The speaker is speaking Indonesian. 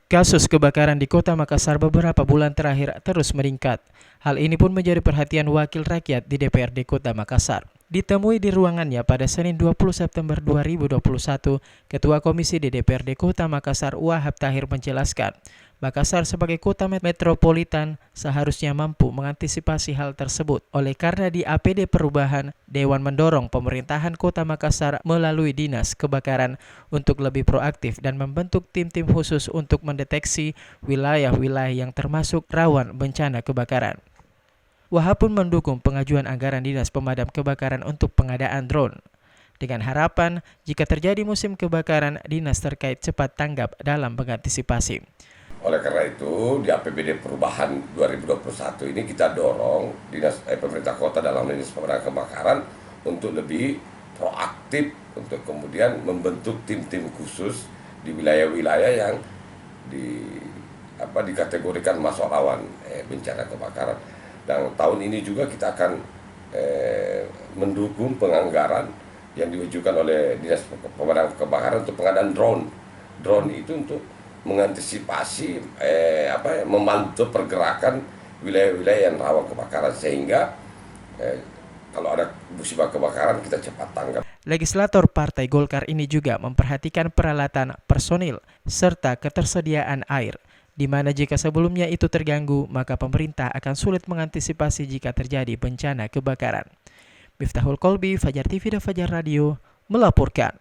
Kasus kebakaran di Kota Makassar beberapa bulan terakhir terus meningkat. Hal ini pun menjadi perhatian Wakil Rakyat di DPRD Kota Makassar. Ditemui di ruangannya pada Senin 20 September 2021, Ketua Komisi di DPRD Kota Makassar Wahab Tahir menjelaskan, Makassar sebagai kota metropolitan seharusnya mampu mengantisipasi hal tersebut. Oleh karena di APD Perubahan, Dewan mendorong pemerintahan Kota Makassar melalui Dinas Kebakaran untuk lebih proaktif dan membentuk tim-tim khusus untuk mendeteksi wilayah-wilayah yang termasuk rawan bencana kebakaran. Wahab pun mendukung pengajuan anggaran Dinas Pemadam Kebakaran untuk pengadaan drone. Dengan harapan, jika terjadi musim kebakaran, dinas terkait cepat tanggap dalam mengantisipasi. Oleh karena itu, di APBD Perubahan 2021 ini kita dorong pemerintah kota dalam Dinas Pemadam Kebakaran untuk lebih proaktif untuk kemudian membentuk tim-tim khusus di wilayah-wilayah yang dikategorikan masuk rawan bencana kebakaran. Dan tahun ini juga kita akan mendukung penganggaran yang diajukan oleh Dinas Pemadam Kebakaran untuk pengadaan drone. Drone itu untuk mengantisipasi memantau pergerakan wilayah-wilayah yang rawan kebakaran sehingga kalau ada musibah kebakaran kita cepat tanggap. Legislator Partai Golkar ini juga memperhatikan peralatan personil serta ketersediaan air, di mana jika sebelumnya itu terganggu, maka pemerintah akan sulit mengantisipasi jika terjadi bencana kebakaran. Miftahul Kolbi, Fajar TV dan Fajar Radio melaporkan.